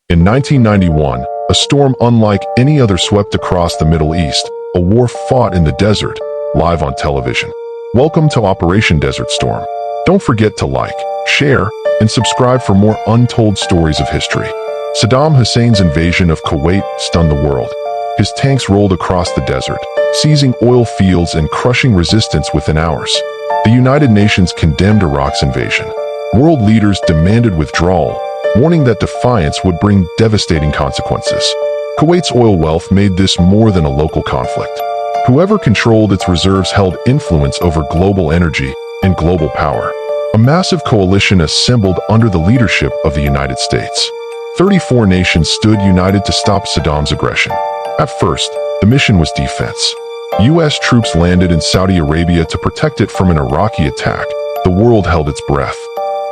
In 1991, a storm unlike any other swept across the Middle East, a war fought in the desert, live on television. Welcome to Operation Desert Storm. Don't forget to like, share, and subscribe for more untold stories of history. Saddam Hussein's invasion of Kuwait stunned the world. His tanks rolled across the desert, seizing oil fields and crushing resistance within hours. The United Nations condemned Iraq's invasion. World leaders demanded withdrawal, warning that defiance would bring devastating consequences. Kuwait's oil wealth made this more than a local conflict. Whoever controlled its reserves held influence over global energy and global power. A massive coalition assembled under the leadership of the United States. 34 nations stood united to stop Saddam's aggression. At first, the mission was defense. U.S. troops landed in Saudi Arabia to protect it from an Iraqi attack. The world held its breath.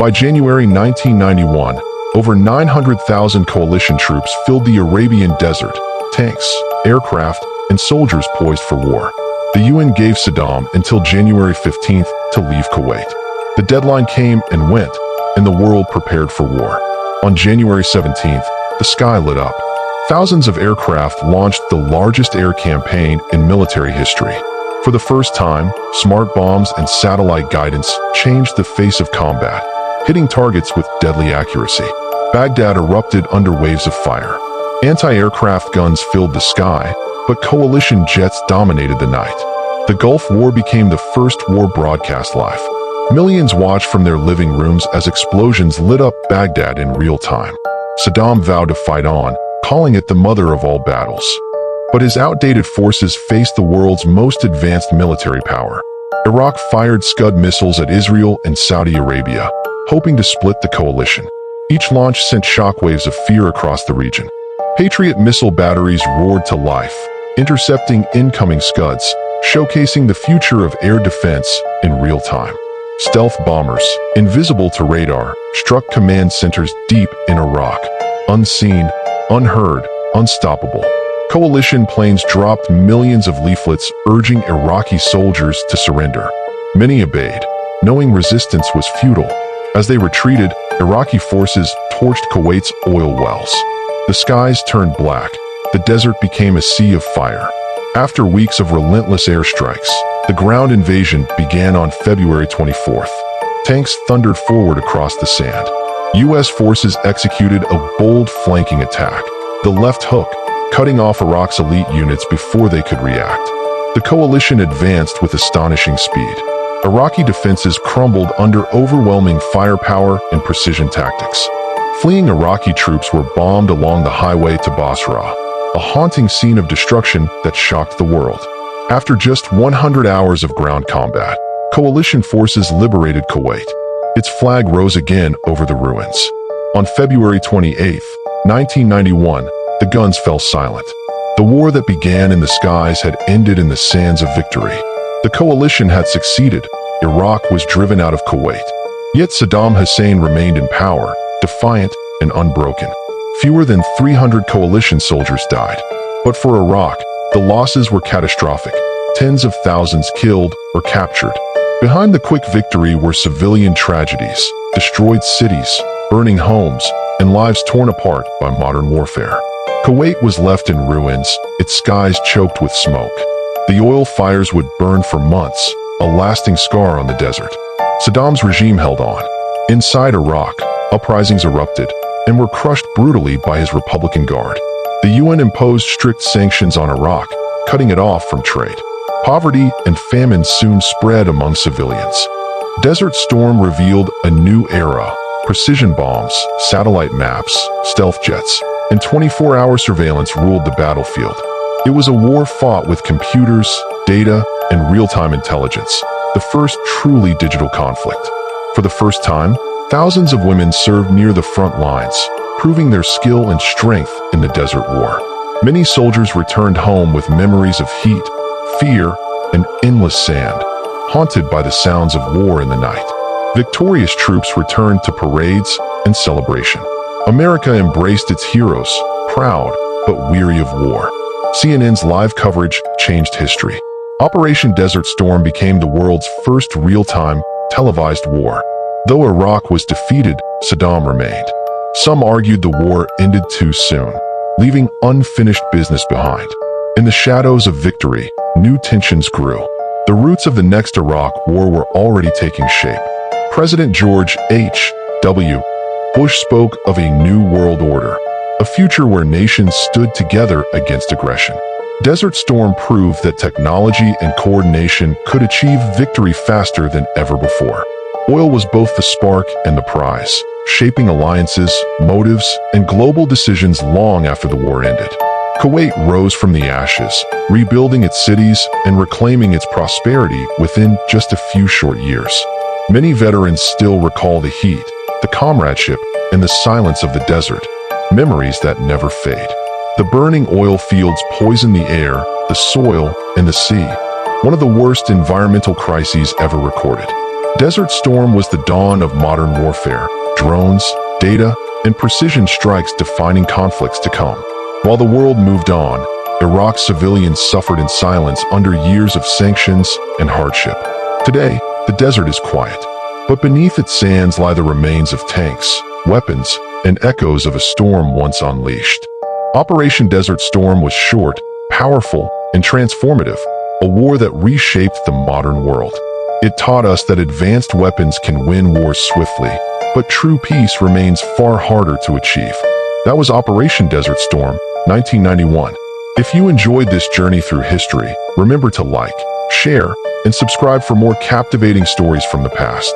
By January 1991, over 900,000 coalition troops filled the Arabian desert, tanks, aircraft, and soldiers poised for war. The UN gave Saddam until January 15th to leave Kuwait. The deadline came and went, and the world prepared for war. On January 17th, the sky lit up. Thousands of aircraft launched the largest air campaign in military history. For the first time, smart bombs and satellite guidance changed the face of combat, hitting targets with deadly accuracy. Baghdad erupted under waves of fire. Anti-aircraft guns filled the sky, but coalition jets dominated the night. The Gulf War became the first war broadcast live. Millions watched from their living rooms as explosions lit up Baghdad in real time. Saddam vowed to fight on, calling it the mother of all battles. But his outdated forces faced the world's most advanced military power. Iraq fired Scud missiles at Israel and Saudi Arabia, hoping to split the coalition. Each launch sent shockwaves of fear across the region. Patriot missile batteries roared to life, intercepting incoming Scuds, showcasing the future of air defense in real time. Stealth bombers, invisible to radar, struck command centers deep in Iraq. Unseen, unheard, unstoppable. Coalition planes dropped millions of leaflets urging Iraqi soldiers to surrender. Many obeyed, knowing resistance was futile. As they retreated, Iraqi forces torched Kuwait's oil wells. The skies turned black. The desert became a sea of fire. After weeks of relentless airstrikes, the ground invasion began on February 24th. Tanks thundered forward across the sand. U.S. forces executed a bold flanking attack, the left hook, cutting off Iraq's elite units before they could react. The coalition advanced with astonishing speed. Iraqi defenses crumbled under overwhelming firepower and precision tactics. Fleeing Iraqi troops were bombed along the highway to Basra, a haunting scene of destruction that shocked the world. After just 100 hours of ground combat, coalition forces liberated Kuwait. Its flag rose again over the ruins. On February 28, 1991, the guns fell silent. The war that began in the skies had ended in the sands of victory. The coalition had succeeded. Iraq was driven out of Kuwait. Yet Saddam Hussein remained in power, defiant and unbroken. Fewer than 300 coalition soldiers died. But for Iraq, the losses were catastrophic. Tens of thousands killed or captured. Behind the quick victory were civilian tragedies, destroyed cities, burning homes, and lives torn apart by modern warfare. Kuwait was left in ruins, its skies choked with smoke. The oil fires would burn for months, a lasting scar on the desert. Saddam's regime held on. Inside Iraq, uprisings erupted and were crushed brutally by his Republican Guard. The UN imposed strict sanctions on Iraq, cutting it off from trade. Poverty and famine soon spread among civilians. Desert Storm revealed a new era: precision bombs, satellite maps, stealth jets, and 24-hour surveillance ruled the battlefield. It was a war fought with computers, data, and real-time intelligence, the first truly digital conflict. For the first time, thousands of women served near the front lines, proving their skill and strength in the desert war. Many soldiers returned home with memories of heat, fear, and endless sand, haunted by the sounds of war in the night. Victorious troops returned to parades and celebration. America embraced its heroes, proud but weary of war. CNN's live coverage changed history. Operation Desert Storm became the world's first real-time, televised war. Though Iraq was defeated, Saddam remained. Some argued the war ended too soon, leaving unfinished business behind. In the shadows of victory, new tensions grew. The roots of the next Iraq War were already taking shape. President George H.W. Bush spoke of a new world order, a future where nations stood together against aggression. Desert Storm proved that technology and coordination could achieve victory faster than ever before. Oil was both the spark and the prize, shaping alliances, motives, and global decisions long after the war ended. Kuwait rose from the ashes, rebuilding its cities and reclaiming its prosperity within just a few short years. Many veterans still recall the heat, the comradeship, and the silence of the desert, memories that never fade. The burning oil fields poisoned the air, the soil, and the sea, one of the worst environmental crises ever recorded. Desert Storm was the dawn of modern warfare, drones, data, and precision strikes defining conflicts to come. While the world moved on, Iraq's civilians suffered in silence under years of sanctions and hardship. Today, the desert is quiet, but beneath its sands lie the remains of tanks, weapons, and echoes of a storm once unleashed. Operation Desert Storm was short, powerful, and transformative, a war that reshaped the modern world. It taught us that advanced weapons can win wars swiftly, but true peace remains far harder to achieve. That was Operation Desert Storm, 1991. If you enjoyed this journey through history, remember to like, share, and subscribe for more captivating stories from the past.